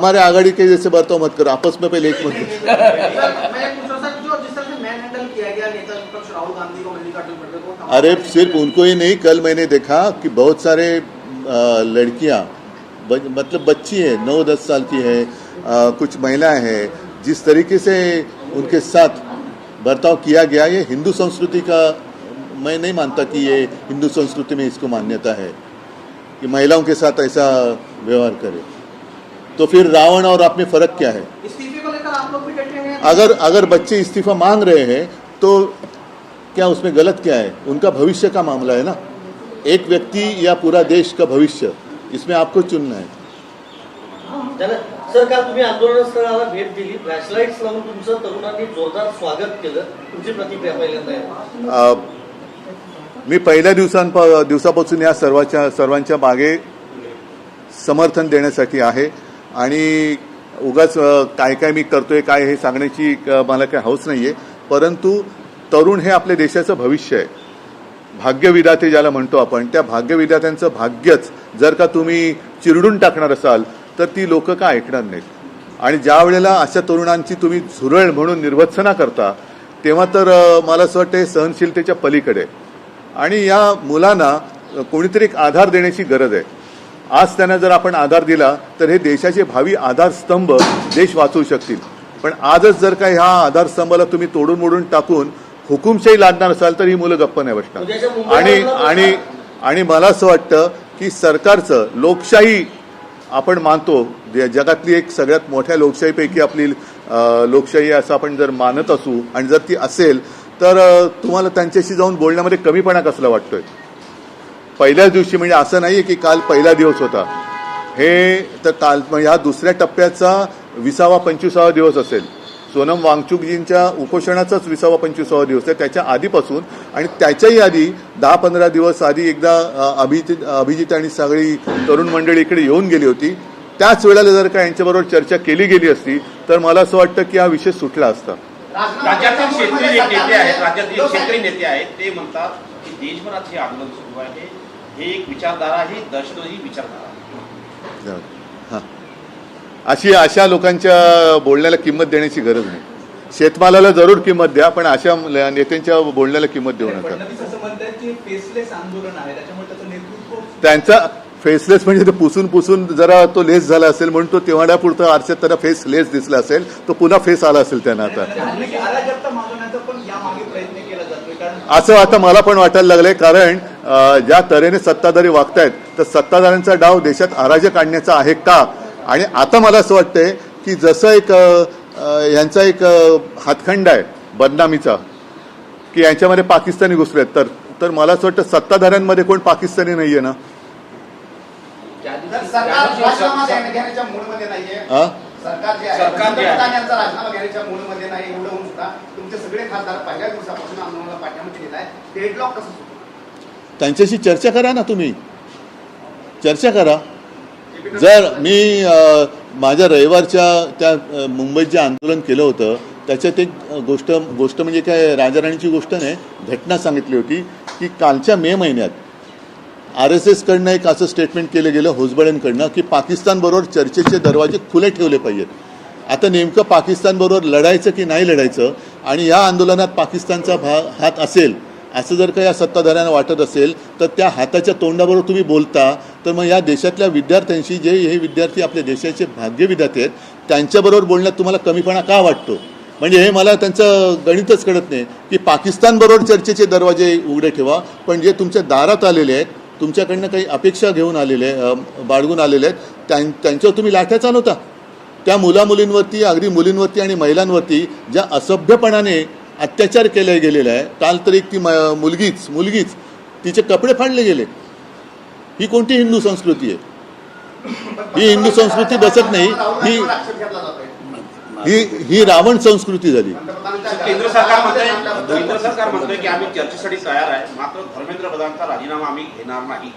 हमारे आघाड़ी के जैसे बर्ताव मत करो, आपस में पहले एक मत करो। अरे सिर्फ उनको ही नहीं, कल मैंने देखा कि बहुत सारे लड़कियां मतलब बच्ची है 9-10 साल की है, कुछ महिलाएं हैं, जिस तरीके से उनके साथ बर्ताव किया गया, ये हिंदू संस्कृति का मैं नहीं मानता कि ये हिंदू संस्कृति में इसको मान्यता है कि महिलाओं के साथ ऐसा व्यवहार करे। तो फिर रावण और आप में फर्क क्या है? इस्तीफे को लेकर आप लोग भी डटे हैं? अगर बच्चे इस्तीफा मांग रहे हैं तो क्या उसमें गलत क्या है? उनका भविष्य का मामला है ना, एक व्यक्ति या पूरा देश का भविष्य, इसमें आपको चुनना है। सर, काल तुम्ही आंदोलनस्थळाला भेट दिली, फ्लॅशलाइट्स लावून तुमचं तरुणांनी जोरदार स्वागत केलं, तुमची प्रतिक्रिया पहिल्यांदा? मी पहिल्या दिवसापासून या सर्वांच्या मागे समर्थन देण्यासाठी आहे आणि उगाच काय काय मी करतोय काय हे सांगण्याची मला काही हौस नाहीये, परंतु तरुण हे आपल्या देशाचं भविष्य आहे। भाग्यविधाते ज्याला म्हणतो आपण, त्या भाग्यविधात्यांचं भाग्यच जर का तुम्ही चिरडून टाकणार असाल तर ती लोक का ऐकणार नाहीत। आणि ज्या वेळेला अशा तरुणांची तुम्ही झुरळ म्हणून निर्वत्सना करता तेव्हा तर मला असं वाटतं सहनशीलतेच्या पलीकडे, आणि या मुलांना कोणीतरी एक आधार देण्याची गरज आहे। आज त्यांना जर आपण आधार दिला तर हे देशाचे भावी आधारस्तंभ देश वाचवू शकतील, पण आजच जर का ह्या आधारस्तंभाला तुम्ही तोडून मोडून टाकून हुकुमशाही लादणार असाल तर ही मुलं गप्प नाही बसणार। आणि मला असं वाटतं की सरकारचं, लोकशाही आपण मानतो, जगातली एक सगळ्यात मोठ्या लोकशाहीपैकी आपली लोकशाही असं आपण जर मानत असू आणि जर ती असेल तर तुम्हाला त्यांच्याशी जाऊन बोलण्यामध्ये कमीपणा कसला वाटतोय? पहिल्याच दिवशी, म्हणजे असं नाहीये की काल पहिला दिवस होता, हे तर काल ह्या दुसऱ्या टप्प्याचा 20वा-25वा दिवस असेल। सोनम वांगचुकजींच्या उपोषणाचाच 20वा-25वा दिवस आहे, त्याच्या आधीपासून, आणि त्याच्याही आधी 10-15 दिवस आधी एकदा अभिजित आणि सगळी तरुण मंडळी इकडे येऊन गेली होती। त्याच वेळेला जर का यांच्याबरोबर चर्चा केली गेली असती तर मला असं वाटतं की हा विषय सुटला असता। राज्यातील शेतकरी नेते आहेत ते म्हणतात की देशभरात हे आंदोलन सुरू आहे, हे एक विचारधारा आहे, दहशतवादी विचारधारा आहे। अशा लोकांच्या बोलण्याला किंमत देण्याची गरज नाही। शेतमालाला जरूर किंमत द्या, पण अशा नेत्यांच्या बोलण्याला किंमत देऊ नका। त्यांचा फेसलेस म्हणजे ते पुसून जरा तो लेस झाला असेल म्हणून तो तेवढ्या पुरता आरशात त्याला फेस लेस दिसला असेल, तो पुन्हा फेस आला असेल त्यांना आता, असं आता मला पण वाटायला लागलंय। कारण ज्या तऱ्हेने सत्ताधारी वागतायत तर सत्ताधाऱ्यांचा डाव देशात अराजक आणण्याचा आहे का? आणि आता मला असं वाटतंय की जसं एक यांचा एक हातखंड आहे बदनामीचा की यांच्यामध्ये पाकिस्तानी घुसलेत, तर मला असं वाटतं सत्ताधाऱ्यांमध्ये कोण पाकिस्तानी नाहीये ना। त्यांच्याशी चर्चा करा ना, तुम्ही चर्चा करा। जर मी माझ्या रविवारच्या त्या मुंबईत जे आंदोलन केलं होतं त्याच्यात एक गोष्ट म्हणजे काय राजाराणीची गोष्ट नाही, घटना सांगितली होती की कालच्या मे महिन्यात RSS कडनं एक असं स्टेटमेंट केलं गेलं होसबळेंकडनं की पाकिस्तान बरोबर चर्चेचे दरवाजे खुले ठेवले पाहिजेत। आता नेमकं पाकिस्तान बरोबर लढायचं की नाही लढायचं, आणि या आंदोलनात पाकिस्तानचा हात असेल असं जर का या सत्ताधाऱ्यांना वाटत असेल तर त्या हाताच्या तोंडाबरोबर तुम्ही बोलता, तर मग या देशातल्या विद्यार्थ्यांशी, जे हे विद्यार्थी आपल्या देशाचे भाग्यविधाते आहेत, त्यांच्याबरोबर बोलण्यात तुम्हाला कमीपणा का वाटतो? म्हणजे हे मला त्यांचं गणितच कळत नाही की पाकिस्तान बरोबर चर्चेचे दरवाजे उघडे ठेवा, पण जे तुमच्या दारात आलेले आहेत, तुमच्याकडनं काही अपेक्षा घेऊन आलेले, बाळगून आलेले आहेत, त्यांच्यावर तुम्ही लाठ्या चालवता। त्या मुलामुलींवरती, अगदी मुलींवरती आणि महिलांवरती ज्या असभ्यपणाने अत्याचार केले गेलेला आहे, काल तर एक ती मुलगीच तिचे कपडे फाडले गेले। ही कोणती हिंदू संस्कृती आहे? ही हिंदू संस्कृती बसत नाही, ही रावण संस्कृती झाली। केंद्र सरकार म्हणतोय की आम्ही चर्चेसाठी तयार आहे, मात्र धर्मेंद्र प्रधानचा राजीनामा आम्ही घेणार नाही।